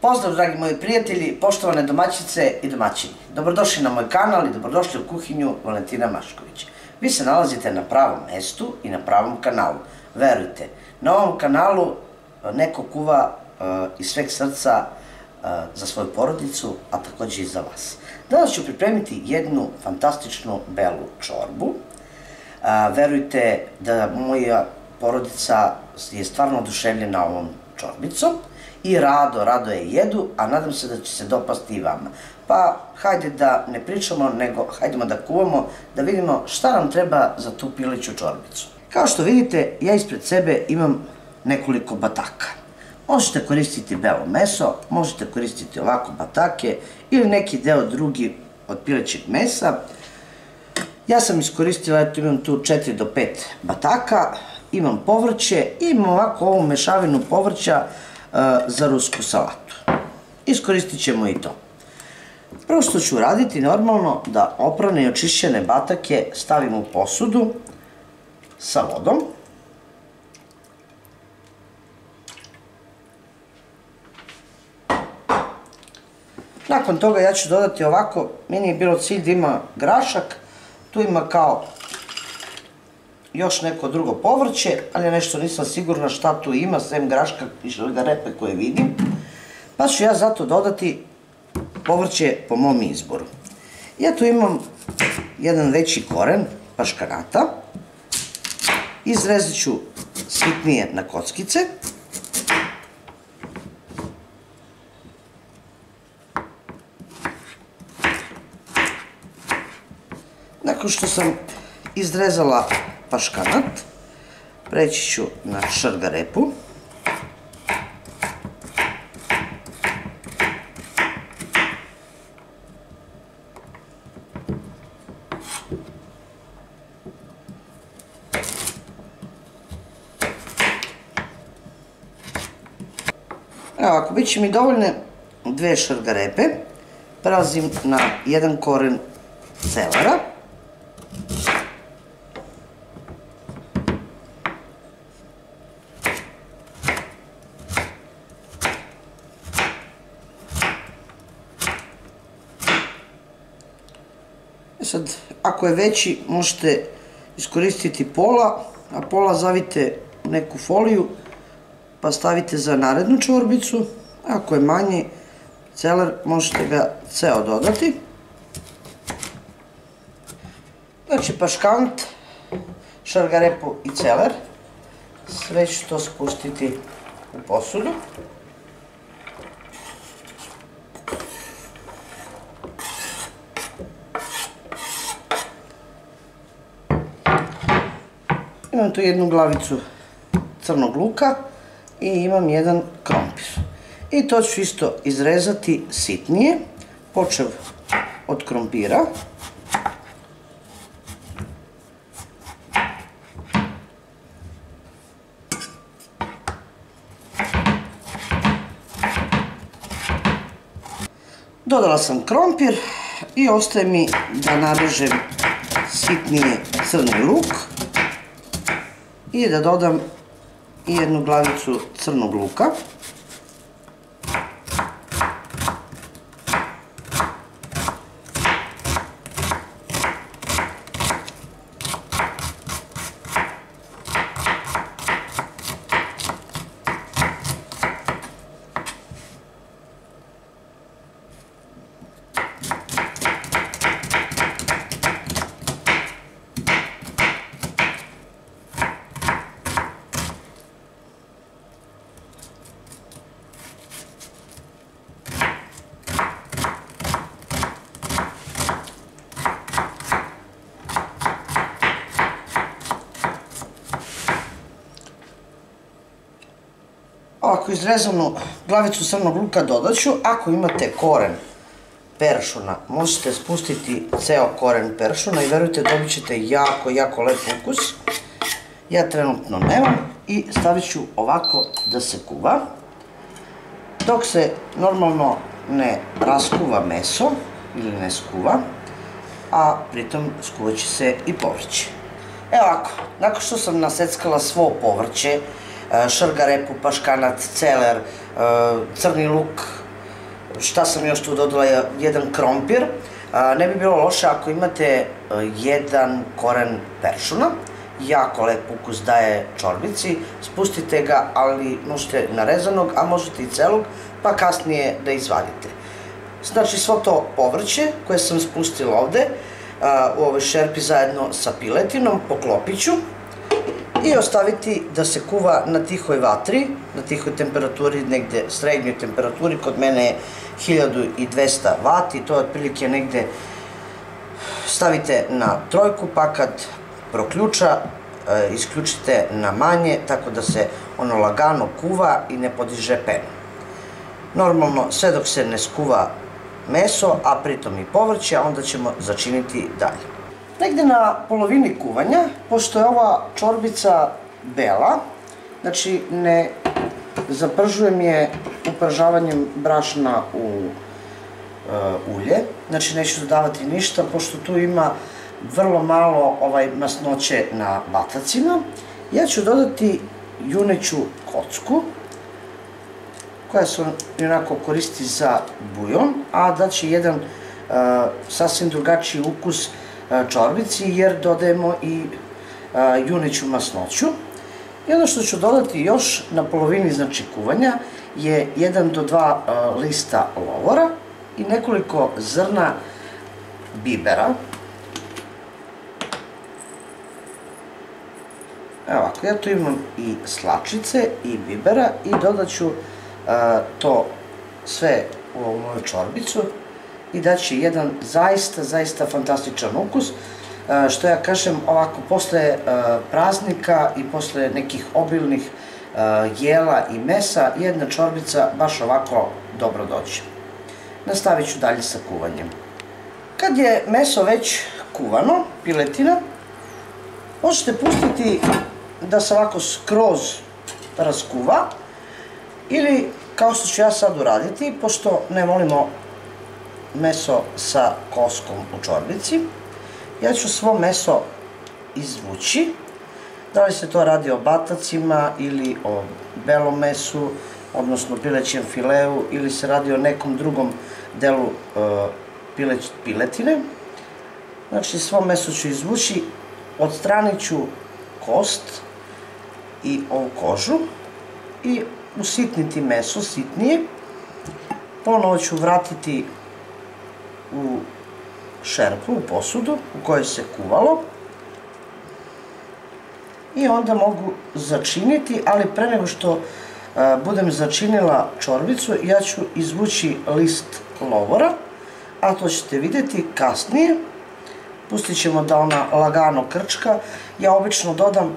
Pozdrav dragi moji prijatelji, poštovane domaćice i domaćini. Dobrodošli na moj kanal i dobrodošli u kuhinju Valentina Mašković. Vi se nalazite na pravom mestu i na pravom kanalu. Verujte, na ovom kanalu neko kuva iz sveg srca za svoju porodicu, a također i za vas. Danas ću pripremiti jednu fantastičnu belu čorbu. Verujte da moja porodica je stvarno oduševljena ovom čorbicom i rado je jedu, a nadam se da će se dopasti i vama. Pa hajde da ne pričamo, nego hajdemo da kuvamo, da vidimo šta nam treba za tu piliću čorbicu. Kao što vidite, ja ispred sebe imam nekoliko bataka. Možete koristiti belo meso, možete koristiti ovako batake ili neki deo drugi od pilećeg mesa. Ja sam iskoristila, eto imam tu 4 do 5 bataka, imam povrće i imam ovako ovu mešavinu povrća za rusku salatu. Iskoristit ćemo i to. Prvo što ću raditi normalno da oprane i očišćene batake stavim u posudu sa vodom. Nakon toga ja ću dodati ovako, meni je bilo cilj da ima grašak, tu ima kao još neko drugo povrće, ali nešto nisam sigurna šta tu ima, sem graška i šargarepe koje vidim. Pa ću ja zato dodati povrće po mom izboru. Ja tu imam jedan veći koren paškanata, izrezat ću sitnije na kockice. Nakon što sam izrezala paškanat, preći ću na šargarepu. Evo ovako, bit će mi dovoljne 2 šargarepe. Prelazim na jedan koren celera. Sad, ako je veći, možete iskoristiti pola, a pola zavite u neku foliju, pa stavite za narednu čorbicu. Ako je manji celer, možete ga ceo dodati. Znači, paškant, šargarepu i celer, sve ću to spustiti u posudu. Imam tu jednu glavicu crnog luka i imam jedan krompir. I to ću isto izrezati sitnije, počev od krompira. Dodala sam krompir i ostaje mi da narežem sitnije crni luk i da dodam i jednu glavicu crnog luka. Ovako izrezanu glavicu crnog luka dodat ću. Ako imate koren peršuna, možete spustiti ceo koren peršuna i verujte dobit ćete jako lep ukus. Ja trenutno nemam i stavit ću ovako da se kuva. Dok se normalno ne raskuva meso ili ne skuva, a pritom skuvat će se i povrće. Evo ovako, nakon što sam naseckala svo povrće, šargarepu, paškanat, celer, crni luk šta sam još tu dodala, jedan krompir. Ne bi bilo loše ako imate jedan koren peršuna, jako lep ukus daje čorbici, spustite ga, ali možete narezanog, a možete i celog, pa kasnije da izvadite. Znači svo to povrće koje sam spustila ovde u ovoj šerpi zajedno sa piletinom poklopit ću i ostaviti da se kuva na tihoj vatri, na tihoj temperaturi, negde srednjoj temperaturi, kod mene je 1200 vati, to je otprilike negde stavite na trojku, pa kad proključa isključite na manje, tako da se ono lagano kuva i ne podiže penu. Normalno sve dok se ne skuva meso, a pritom i povrće, a onda ćemo začiniti dalje. Negde na polovini kuvanja, pošto je ova čorbica bela, znači ne zapržujem je upržavanjem brašna u ulje, znači neću dodavati ništa, pošto tu ima vrlo malo masnoće na batacima. Ja ću dodati juneću kocku, koja se onako koristi za bujon, a daće jedan sasvim drugačiji ukus čorbici, jer dodajemo i juneću masnoću. I ono što ću dodati još na polovini, znači kuvanja, je 1 do 2 lista lovora i nekoliko zrna bibera. Evo ovako, ja tu imam i slačice i bibera i dodat ću to sve u ovu moju čorbicu i daće jedan zaista fantastičan ukus, što ja kažem ovako, posle praznika i posle nekih obilnih jela i mesa, jedna čorbica baš ovako dobro dođe. Nastavit ću dalje sa kuvanjem. Kad je meso već kuvano, piletina, možete pustiti da se ovako skroz raskuva, ili kao što ću ja sad uraditi, pošto ne volimo meso sa koskom u čorbici, ja ću svo meso izvući, da li se to radi o batacima ili o belom mesu, odnosno pilećem fileu, ili se radi o nekom drugom delu piletine. Znači svo meso ću izvući, odstranit ću kost i ovu kožu i usitniti meso, sitnije. Ponovo ću vratiti u šerpu, u posudu u kojoj se kuvalo. I onda mogu začiniti, ali pre nego što budem začinila čorbicu, ja ću izvući list lovora, a to ćete vidjeti kasnije. Pustit ćemo da ona lagano krčka. Ja obično dodam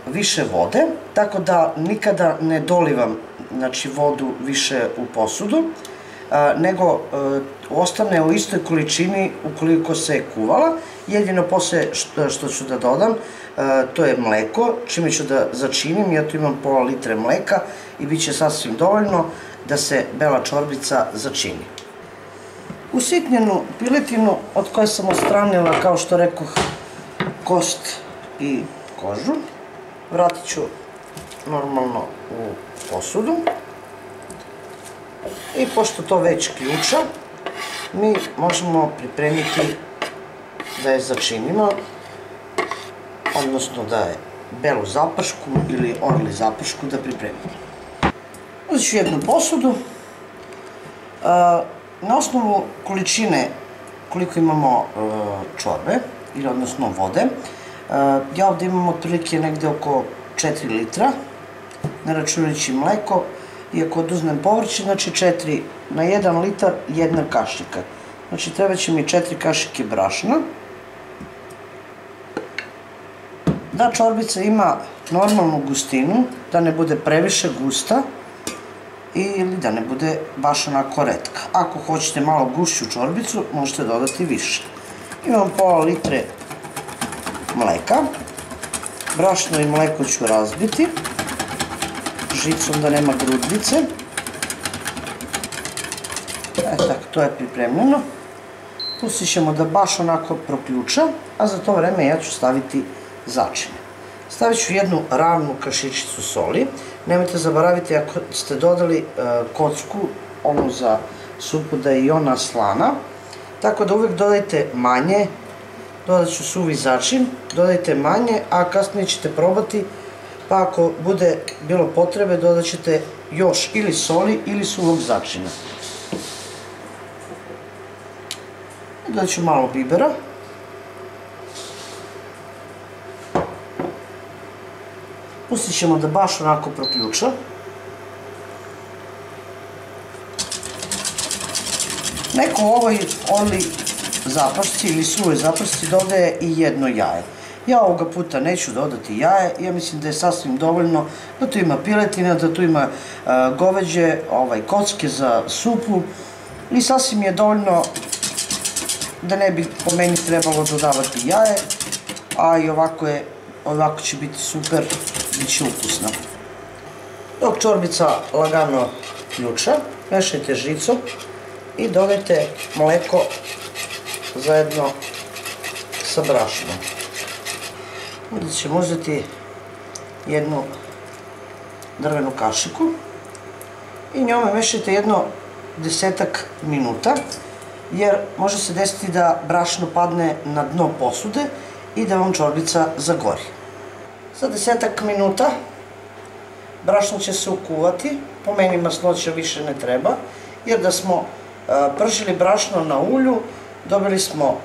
više vode, tako da nikada ne dolivam vodu više u posudu, nego ostane u istoj količini ukoliko se je kuvala. Jedino posle što ću da dodam, to je mleko, čime ću da začinim. Ja tu imam pola litre mleka i bit će sasvim dovoljno da se bela čorbica začini. Usitnjenu piletinu, od koje sam odstranila, kao što rekoh, kost i kožu, vratit ću normalno u posudu. I pošto to već ključa, mi možemo pripremiti da je začinimo, odnosno da je belu zapršku ili orli zapršku da pripremimo. Uzet ću jednu posudu. Na osnovu količine koliko imamo čorbe, ili odnosno vode, ja ovde imam otprilike negde oko 4 litra, ne računajući mleko, i ako oduzmem povrće, znači 4 na 1 litar, 1 kašika. Znači treba će mi 4 kašike brašna. Da čorbica ima normalnu gustinu, da ne bude previše gusta ili da ne bude baš onako retka. Ako hoćete malo gušću čorbicu, možete dodati više. Imam pola litre mleka. Brašno i mleko ću razbiti žicom da nema grudvice. Tako, to je pripremljeno. Pustit ćemo da baš onako proključa, a za to vreme ja ću staviti začine. Stavit ću jednu ravnu kašičicu soli. Nemojte zaboraviti, ako ste dodali kocku onu za supu da je i ona slana. Tako da uvek dodajte manje, dodat ću suvi začin, dodajte manje, a kasnije ćete probati, pa ako bude bilo potrebe dodat ćete još ili soli ili suvog začina. Dodat ću malo bibera. Pustit ćemo da baš onako proključa. Neko u ovoj zapršci ili suvoj zapršci dodaje i jedno jaje. Ja ovoga puta neću dodati jaje, ja mislim da je sasvim dovoljno da tu ima piletina, da tu ima goveđe, kocke za supu i sasvim je dovoljno da ne bi po meni trebalo dodavati jaje, a i ovako će biti super, bit će ukusno. Dok čorbica lagano ključa, mešajte žicom i dodajte mleko zajedno sa brašnom. Onda ćemo uzeti jednu drvenu kašiku i njome mešajte jedno 10-ak minuta, jer može se desiti da brašno padne na dno posude i da vam čorbica zagori. Za 10-ak minuta brašno će se ukuvati, po meni masnoća više ne treba, jer da smo pržili brašno na ulju,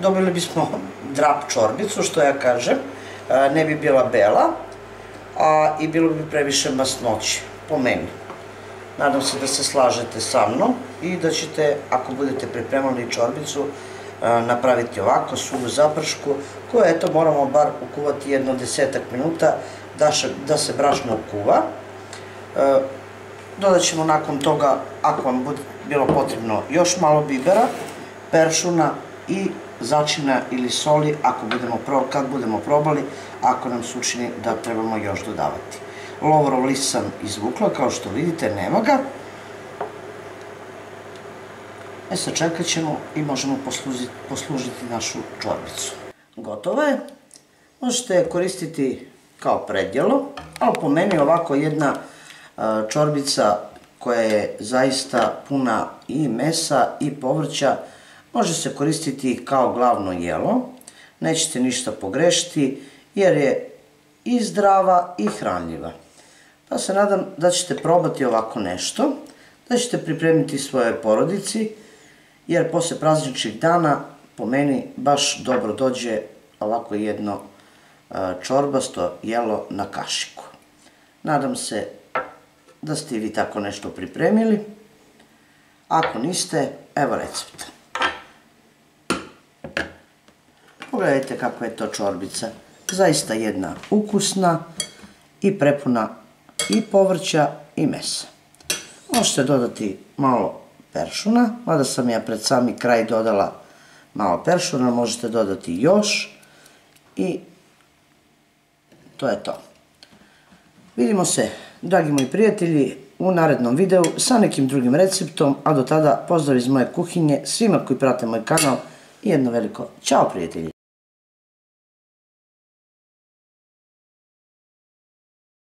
dobili bismo drap čorbicu, što ja kažem, ne bi bila bela, a i bilo bi previše masnoće, po meni. Nadam se da se slažete sa mnom i da ćete, ako budete pripremali čorbicu, napraviti ovako suvu zapršku, koju, eto, moramo bar ukuvati jedno 10-ak minuta da se brašno ukuva. Dodat ćemo nakon toga, ako vam bude bilo potrebno, još malo bibera, peršuna i začina ili soli kad budemo probali, ako nam se učini da trebamo još dodavati. Lovorov list sam izvukla, kao što vidite, nema ga. Sačekat ćemo i možemo poslužiti našu čorbicu. Gotovo je. Možete je koristiti kao predjelo, ali po meni ovako jedna čorbica koja je zaista puna i mesa i povrća može se koristiti kao glavno jelo. Nećete ništa pogrešiti jer je i zdrava i hranljiva. Pa se nadam da ćete probati ovako nešto, da ćete pripremiti svojoj porodici, jer posle prazničnih dana po meni baš dobro dođe ovako jedno čorbasto jelo na kašiku. Nadam se da ste i vi tako nešto pripremili. Ako niste, evo recepta. Pogledajte kako je to čorbica. Zaista jedna ukusna i prepuna i povrća i mesa. Možete dodati malo peršuna, mada sam ja pred sami kraj dodala malo peršuna, možete dodati još i to je to. Vidimo se, dragi moji prijatelji, u narednom videu sa nekim drugim receptom, a do tada pozdrav iz moje kuhinje svima koji prate moj kanal i jedno veliko ćao, prijatelji!